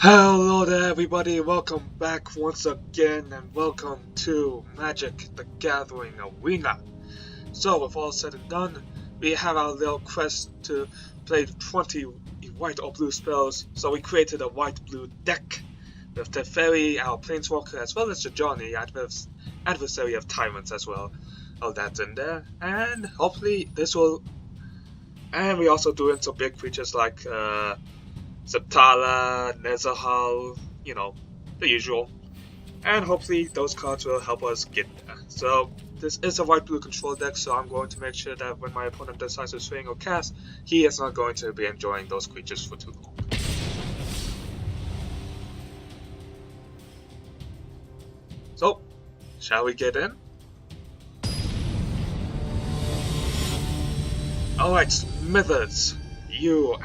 Hello there everybody, welcome back once again and welcome to Magic the Gathering Arena. So with all said and done, we have our little quest to play 20 white or blue spells, so we created a white-blue deck with the Fairy, our Planeswalker, as well as the Johnny, adversary of Tyrants as well. All that's in there, and hopefully this will... And we also doing some big creatures like Septala, Nezahal, you know, the usual. And hopefully those cards will help us get there. So this is a white-blue control deck, so I'm going to make sure that when my opponent decides to swing or cast, he is not going to be enjoying those creatures for too long. So, shall we get in? Alright, Smithers, you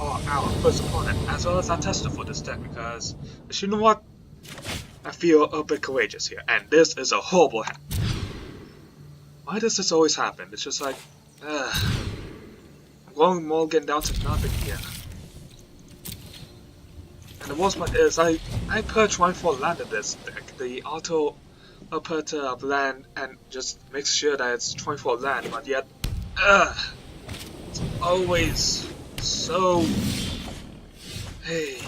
are our first opponent, as well as our tester for this deck, because, you know what? I feel a bit courageous here, and this is a horrible hand. Why does this always happen? It's just like, I'm going mulligan down to nothing here. And the worst part is, I put 24 land in this deck. The auto put land and just makes sure that it's 24 land, but yet, it's always so... Hey.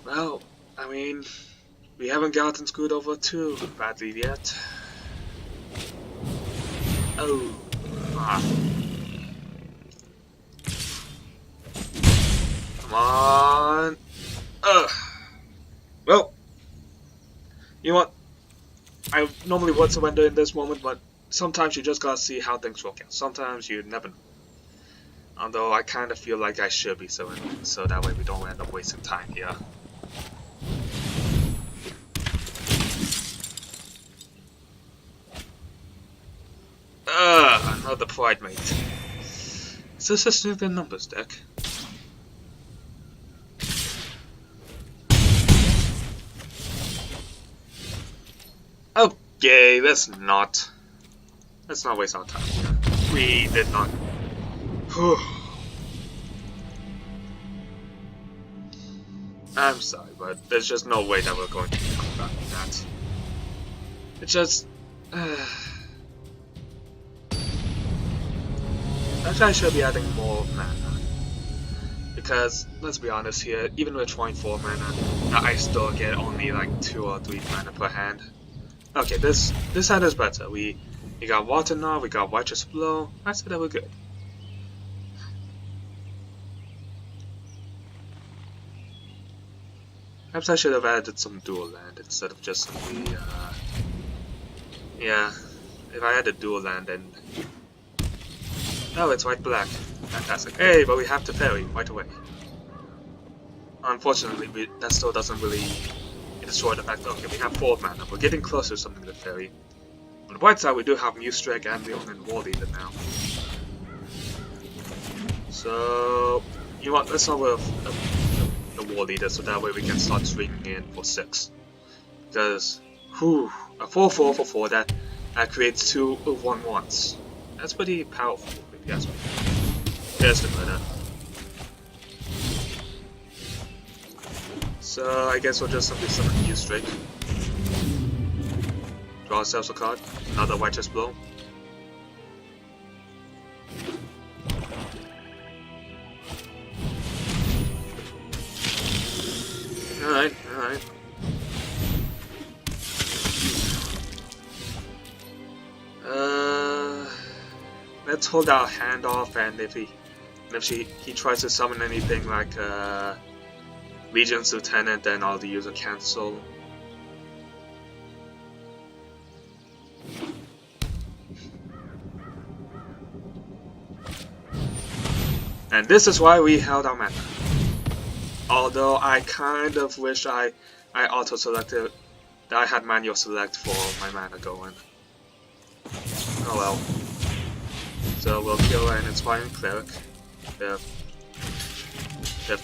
Well, I mean, we haven't gotten screwed over too badly yet. Oh. Come on. Well, you know what? I normally would surrender in this moment, but sometimes you just gotta see how things work out. Sometimes you never know. Although I kind of feel like I should be surrendering, so that way we don't end up wasting time here. Another Pride Mate. Is this a Strength in Numbers deck? Okay, let's not waste our time here. We did not. I'm sorry, but there's just no way that we're going to come back from that. It's just... Actually, I should be adding more mana. Because, let's be honest here, even with 24 mana, I still get only like 2 or 3 mana per hand. Okay, this hand is better. We got Water now, we got Righteous Blow. I said that we're good. Perhaps I should have added some dual land instead of just simply, yeah, if I added dual land then... Oh, it's white-black. Fantastic. Hey, but we have to fairy right away. Unfortunately, that still doesn't really destroy the fact that, okay, we have 4 mana. We're getting closer to something with fairy. On the bright side, we do have Mustrek and Leon and War Leader now. So, you know what, let's start with the War Leader, so that way we can start swinging in for 6. Because, whew, a 4/4 for 4, that creates 2 1/1s. That's pretty powerful, if you ask me. There's the murder. So, I guess we'll just simply summon Mustrek. Draw ourselves a card. Another Righteous Blow. Alright, alright. Let's hold our hand off, and if he tries to summon anything like Legion's Lieutenant, then I'll use a cancel. And this is why we held our mana. Although I kind of wish I auto-selected, that I had manual select for my mana going. Oh well. So we'll kill an Inspiring Cleric with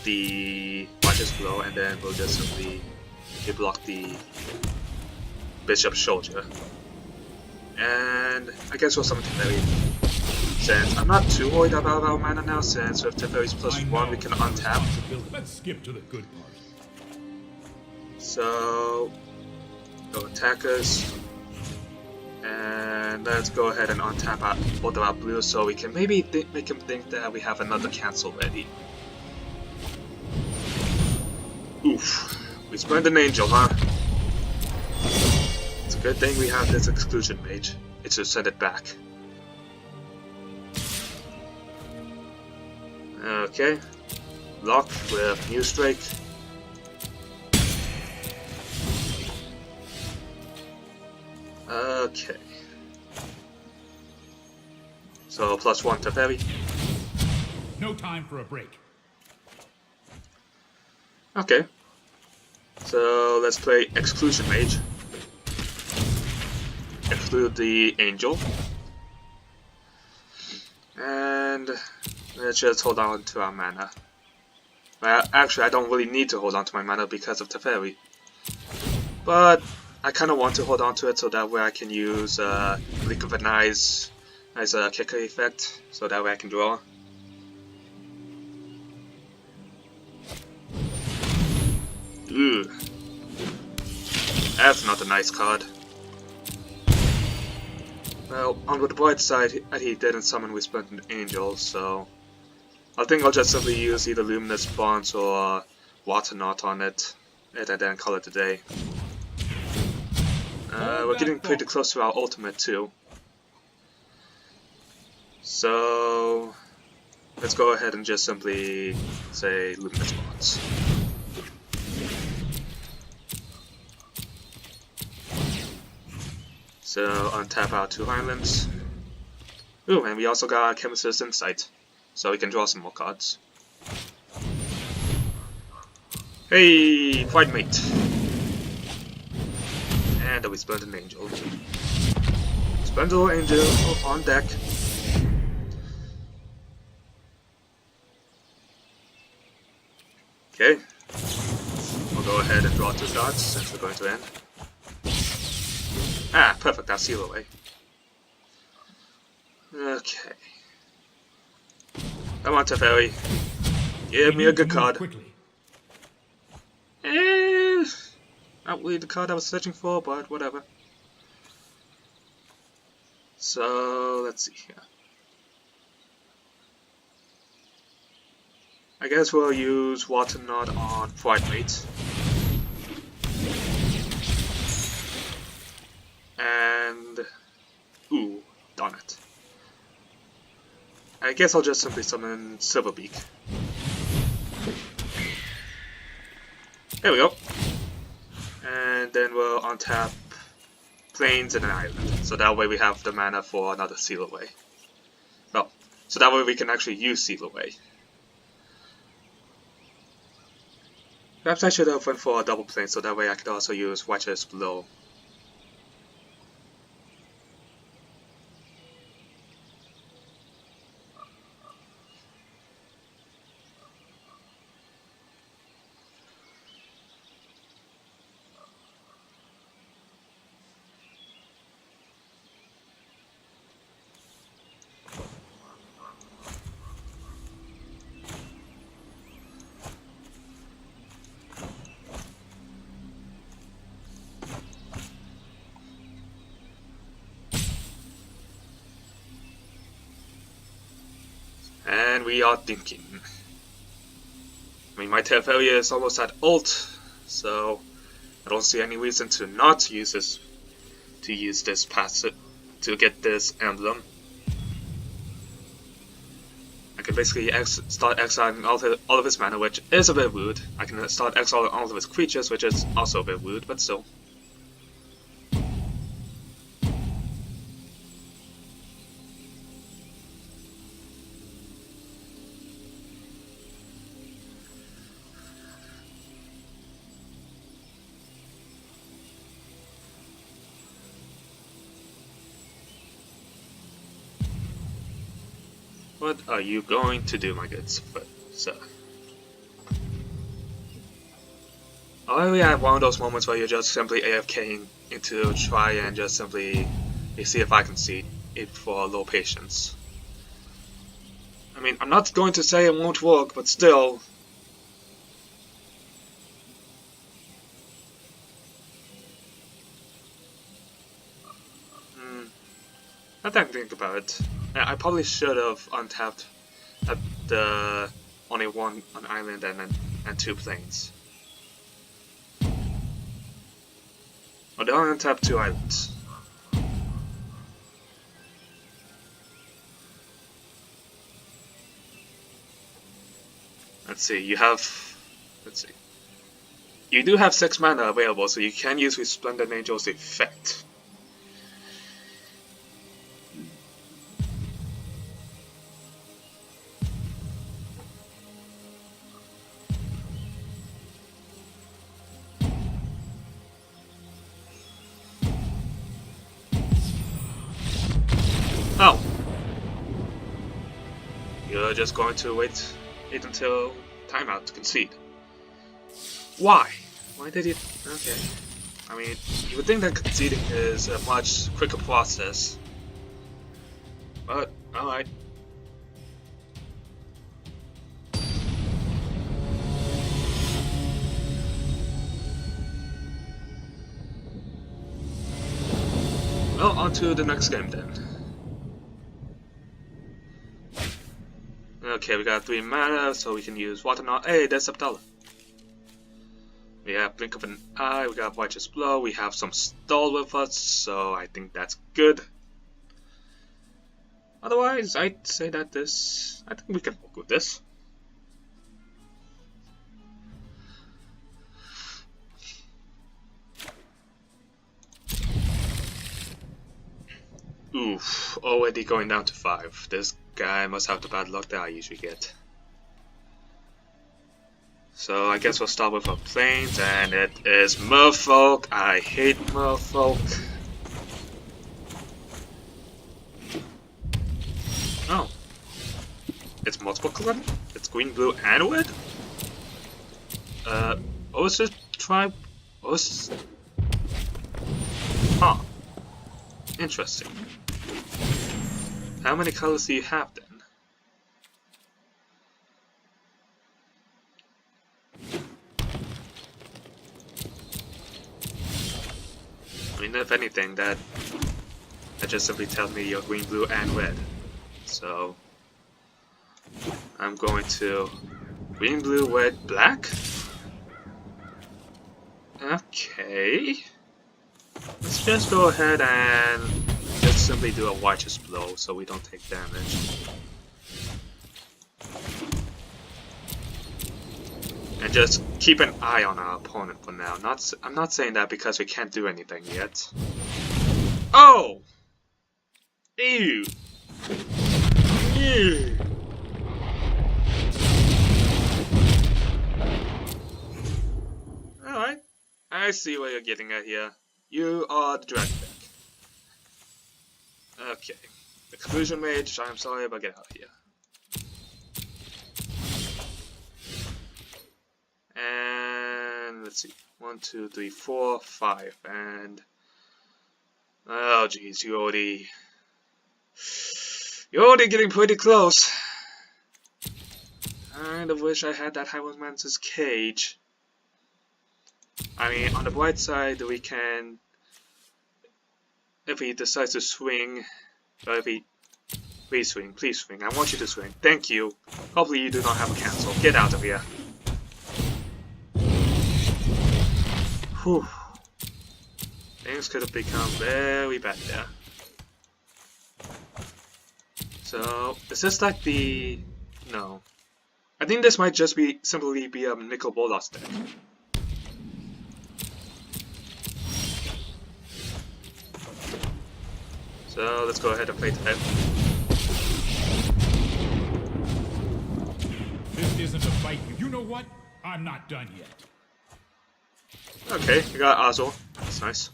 the Righteous Blow, and then we'll just simply block the Bishop Soldier. And I guess we'll summon the Fairy. Since I'm not too worried about our mana now, since with Teferi's +1 we can untap. Let's skip to the good part. So, go attackers. And let's go ahead and untap both of our blues so we can maybe make him think that we have another cancel ready. Oof. We spurned an angel, huh? It's a good thing we have this exclusion mage. It should send it back. Okay. Lock with New Strike. Okay. So +1 to Teferi. No time for a break. Okay. So let's play Exclusion Mage. Exclude the Angel. And let's just hold on to our mana. Well, actually I don't really need to hold on to my mana because of Teferi. But I kind of want to hold on to it so that way I can use Blink of an Eyes as a kicker effect, so that way I can draw. Ooh. That's not a nice card. Well, on the bright side, he didn't summon Whispered Angel, so I think I'll just simply use either Luminous Bonds or Water Knot on it, and then call it a day. We're getting pretty close to our ultimate too. So let's go ahead and just simply say Luminous Bonds. So untap our 2 islands. Ooh, and we also got Chemist's Insight, so we can draw some more cards. Hey, Fight Mate! And we spurned an Angel. Spurned an Angel on deck. Okay. We'll go ahead and draw 2 cards since we're going to end. Ah, perfect, I'll seal away. Okay. Come on, Teferi. Give me a good card. Not really the card I was searching for, but whatever. So, let's see here. I guess we'll use Water Knot on Pride Mate. And ooh, darn it. I guess I'll just simply summon Silverbeak. There we go. And then we'll untap Plains and an island. So that way we have the mana for another Seal Away. Well, so that way we can actually use Seal Away. Perhaps I should have went for a double plane so that way I could also use Watchers Below. And we are thinking. I mean, my Teferi is almost at ult, so I don't see any reason to not use this, passive, to get this emblem. I can basically start exiling all of his mana, which is a bit rude. I can start exiling all of his creatures, which is also a bit rude, but still. What are you going to do, my good sir? Oh, we have one of those moments where you're just simply AFKing into try and just simply see if I can see it for low patience. I mean, I'm not going to say it won't work, but still. I didn't think about it. I probably should have untapped at the only one an island and 2 planes. Or they only untapped 2 islands. Let's see, let's see. You do have 6 mana available, so you can use Resplendent Angel's effect. Oh! You're just going to wait until timeout to concede. Why? Why did you... Okay. I mean, you would think that conceding is a much quicker process. But, alright. Well, on to the next game then. Okay, we got 3 mana, so we can use Water Knot. Hey, there's Abdallah. We have Blink of an Eye, we got Righteous Blow, we have some stall with us, so I think that's good. Otherwise, I'd say that I think we can work with this. Oof, already going down to 5. This guy must have the bad luck that I usually get. So I guess we'll start with our planes, and it is Merfolk. I hate Merfolk. Oh. It's multiple color? It's green, blue, and red? Osis tribe? Osis? Huh. Interesting. How many colors do you have then? I mean, if anything, that just simply tells me you're green, blue, and red. So I'm going to green, blue, red, black. Okay. Let's just go ahead and just simply do a Righteous Blow so we don't take damage. And just keep an eye on our opponent for now. I'm not saying that because we can't do anything yet. Oh! Ew! Ew! Alright. I see what you're getting at here. You are the dragon deck. Okay. Exclusion Mage, I'm sorry, but get out of here. And let's see. 1, 2, 3, 4, 5, and oh geez, you're already getting pretty close. I kind of wish I had that Hieromancer's Cage. I mean, on the bright side, we can, if he decides to swing, or if he, please swing, I want you to swing, thank you. Hopefully you do not have a cancel, get out of here. Whew. Things could have become very bad there. So, is this like the... no. I think this might just be simply be a Nicol Bolas deck. So, let's go ahead and play that. This isn't a fight. You know what? I'm not done yet. Okay, we got Azor. That's nice.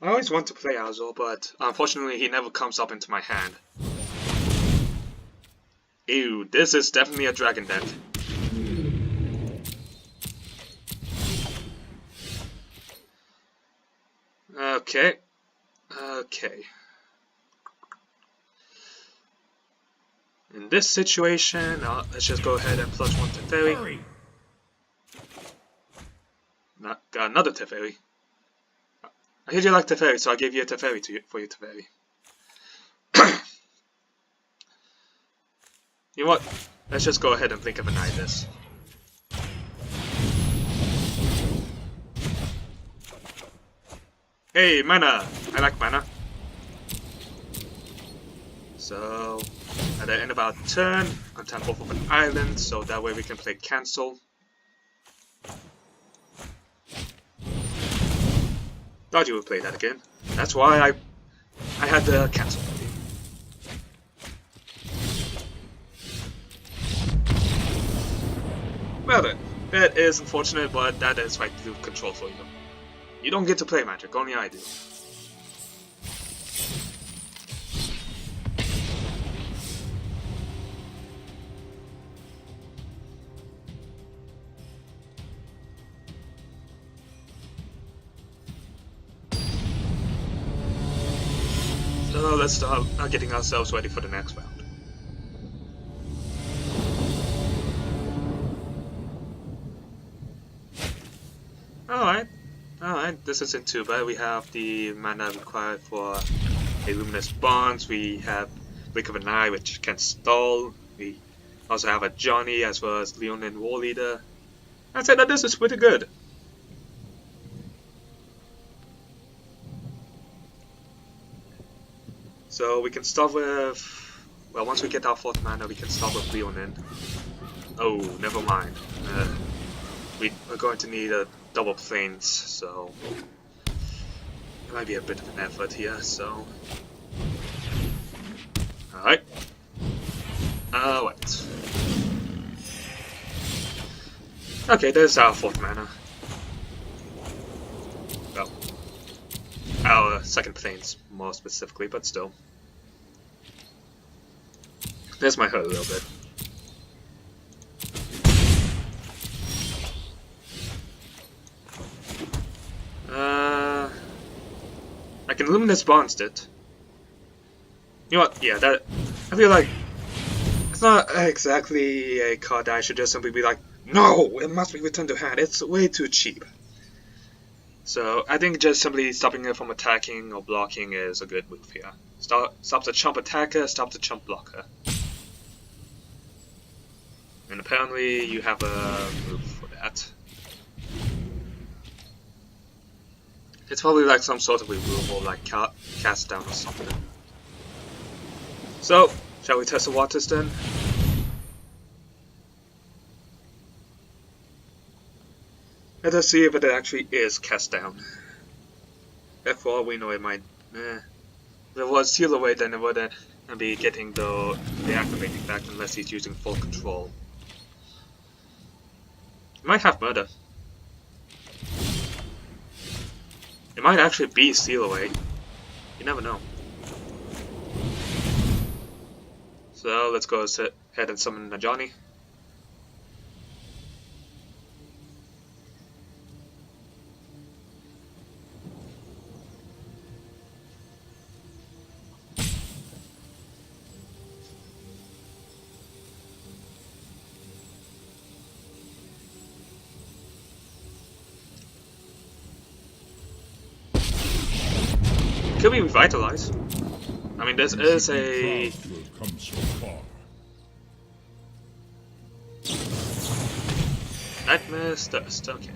I always want to play Azor, but unfortunately he never comes up into my hand. Ew, this is definitely a dragon deck. Okay. Okay. In this situation, let's just go ahead and plus one Teferi. Hurry! Got another Teferi. I heard you like Teferi, so I gave you a Teferi for your Teferi. You know what? Let's just go ahead and blink of an eye this. Hey, mana! I like mana. So, at the end of our turn, untap off of an island, so that way we can play cancel. Thought you would play that again. That's why I had the cancel. Well then, that is unfortunate, but that is right to control for you. You don't get to play Magic, only I do. So let's start getting ourselves ready for the next round. Alright, this isn't too bad. We have the mana required for a Luminous Bonds, we have Blink of an Eye which can stall, we also have a Johnny as well as Leonin War Leader. I'd say that this is pretty good. So we can start with, well, once we get our 4th mana we can start with Leonin. Oh, never mind. We're going to need a double planes, so it might be a bit of an effort here, so alright. Wait. Okay, there's our 4th mana. Well, our 2nd planes more specifically, but still. This might hurt a little bit. I can Luminous Bonds it. You know what? Yeah, that. I feel like it's not exactly a card that I should just simply be like, no, it must be returned to hand. It's way too cheap. So I think just simply stopping it from attacking or blocking is a good move here. Stops the chump attacker, stops the chump blocker. And apparently you have a move for that. It's probably like some sort of removal, like cast down or something. So, shall we test the waters then? Let us see if it actually is cast down. For all we know, it might. If it was seal away, then it wouldn't be getting the activating back unless he's using full control. It might have murder. It might actually be seal away. You never know. So let's go ahead and summon a Johnny. Could we revitalize? I mean, this is a. Nightmare's Thirst, okay.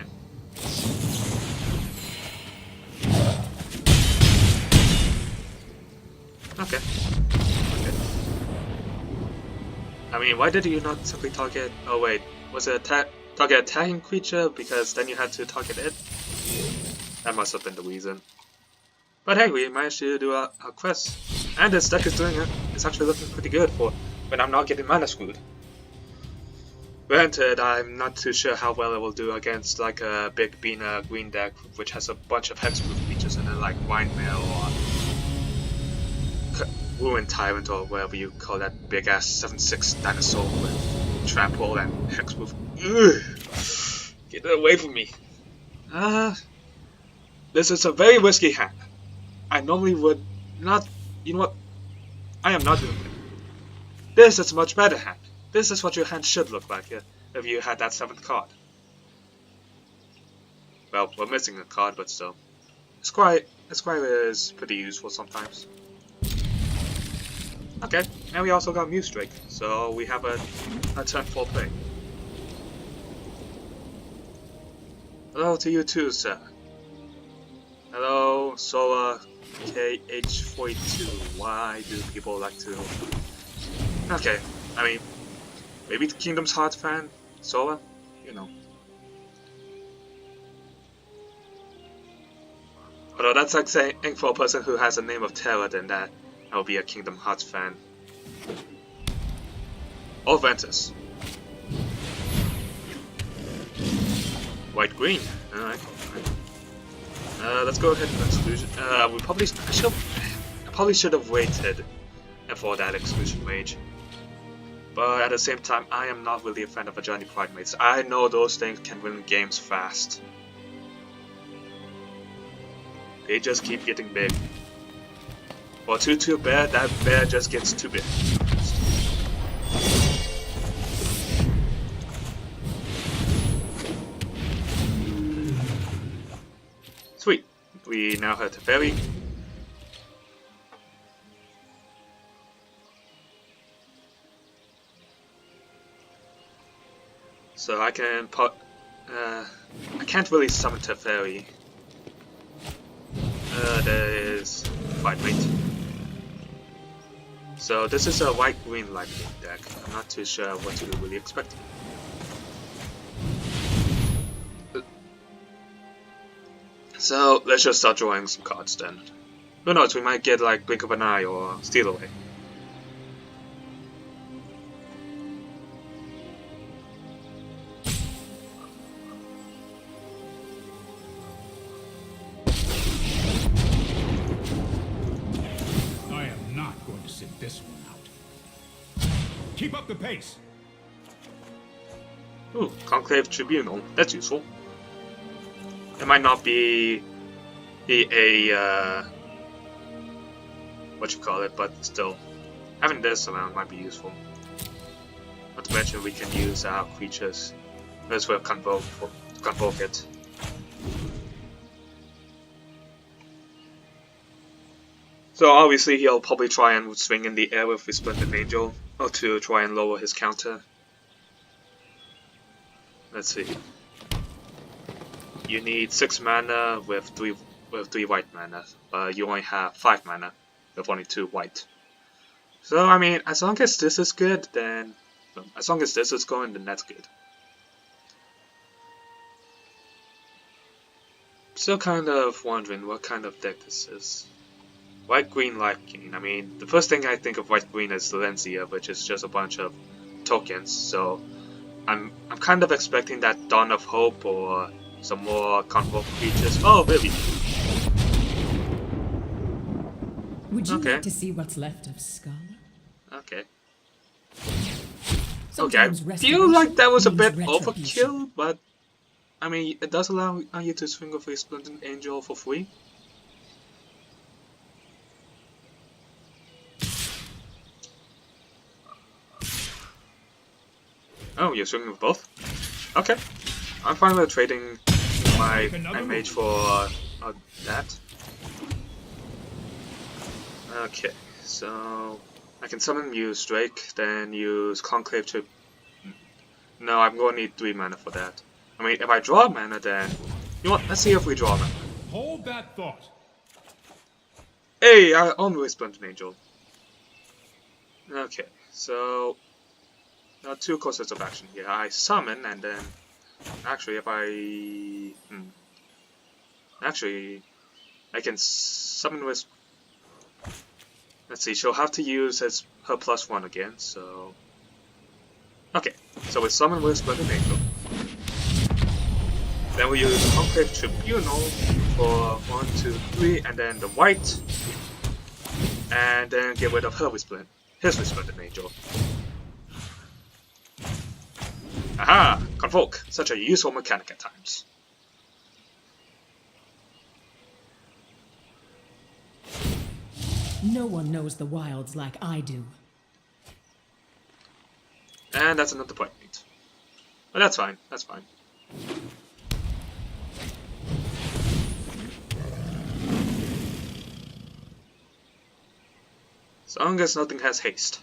Okay. I mean, why did you not simply target. Oh, wait. Was it target attacking creature? Because then you had to target it? That must have been the reason. But hey, we managed to do our quest, and this deck is doing it. It's actually looking pretty good for when I'm not getting mana screwed. Granted, I'm not too sure how well it will do against like a big Bina green deck, which has a bunch of hexproof features in it, like Windmill or Ruin Tyrant or whatever you call that big ass 7/6 dinosaur with trample and hexproof. Ugh. Get it away from me. This is a very risky hand. I normally would not. You know what? I am not doing it. This is a much better hand. This is what your hand should look like if you had that 7th card. Well, we're missing a card, but still. Scribe is pretty useful sometimes. Okay, and we also got Muse Drake, so we have a turn 4 play. Hello to you too, sir. Hello, Sola KH42. Why do people like to... Okay, I mean, maybe the Kingdom's Heart fan, Sola, you know. Although that's like saying for a person who has a name of terror, then that will be a Kingdom Hearts fan. Or Ventus. White green. Alright. Let's go ahead and exclusion. I probably should have waited for that exclusion mage. But at the same time, I am not really a fan of Ajani Primates. I know those things can win games fast. They just keep getting big. For 2-2 bear, that bear just gets too big. Sweet. We now have the fairy. So I can put... I can't really summon Teferi. There is White Mate. So this is a white-green lightning deck. I'm not too sure what to really expect. So let's just start drawing some cards then. Who knows, we might get like Blink of an Eye or Steal Away. This one out. Keep up the pace. Ooh, Conclave Tribunal. That's useful. It might not be a what you call it, but still, having this around might be useful. Not to mention we can use our creatures as well convoke it. So obviously he'll probably try and swing in the air with his Splendid Angel, or to try and lower his counter. Let's see. You need 6 mana with 3 white mana, but you only have 5 mana with only 2 white. So I mean, as long as this is good, then as long as this is going, then that's good. Still kind of wondering what kind of deck this is. White-green Lightning. I mean, the first thing I think of white-green is Silencia, which is just a bunch of tokens. So I'm kind of expecting that Dawn of Hope or some more convoke creatures. Oh, really? Would you like to see what's left of Scarlet? Okay. Okay, I feel like that was a bit overkill, but I mean, it does allow you to swing with a Splendid Angel for free. Oh, you're swinging with both? Okay. I'm fine with trading my mage for that. Okay, so I can summon Muse Drake, then use Conclave to... No, I'm going to need 3 mana for that. I mean, if I draw mana, then... You know what? Let's see if we draw mana. Hold that thought. Hey, I almost Splendid Angel. Okay, so... There are 2 courses of action here. I summon, and then... Actually, if I... Actually, I can summon with... Let's see, she'll have to use her +1 again, so... Okay, so we summon with Splendid Angel. Then we use Conclave Tribunal for 1, 2, 3, and then the white. And then get rid of her with his Splendid Angel. Aha! Convoke! Such a useful mechanic at times. No one knows the wilds like I do. And that's another point. But that's fine, that's fine. As long as nothing has haste.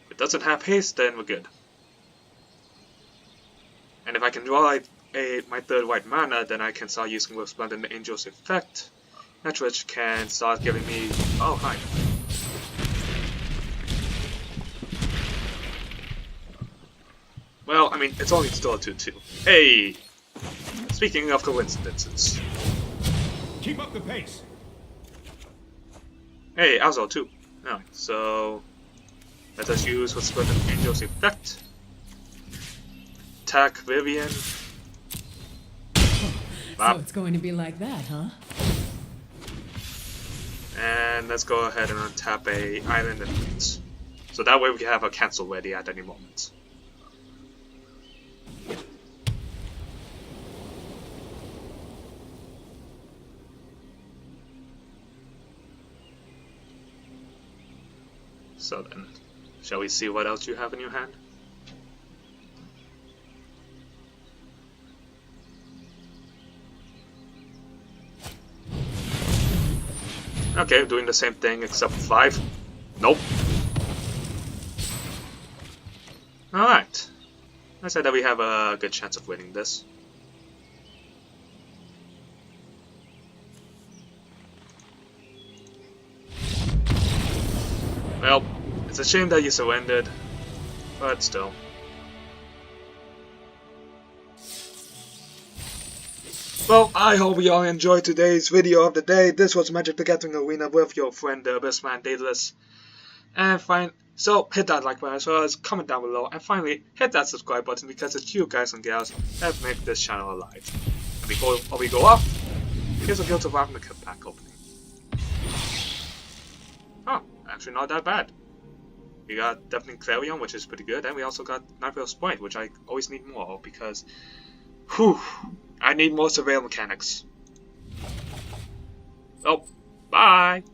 If it doesn't have haste, then we're good. And if I can draw my third white mana, then I can start using Resplendent Angel's effect, which can start giving me... Oh, hi. Well, I mean, it's only still a 2-2. Hey! Speaking of coincidences. Keep up the pace. Hey, Alzo too. Alright, so let us use Resplendent Angel's effect. Attack Vivian. So it's going to be like that, huh? And let's go ahead and untap a Island Influence. So that way we can have a cancel ready at any moment. So then, shall we see what else you have in your hand? Okay, doing the same thing except 5. Nope. Alright. I said that we have a good chance of winning this. Well, it's a shame that you surrendered, but still. Well, I hope you all enjoyed today's video of the day. This was Magic the Gathering Arena with your friend AbyssManDaedalus. And so hit that like button as well as comment down below, and finally hit that subscribe button because it's you guys and gals that make this channel alive. And before we go off, here's a Guild of Ravnica pack opening. Oh, actually not that bad. We got definitely Clarion, which is pretty good, and we also got Nightfall's Point, which I always need more of because, whew, I need more surveil mechanics. Well, bye!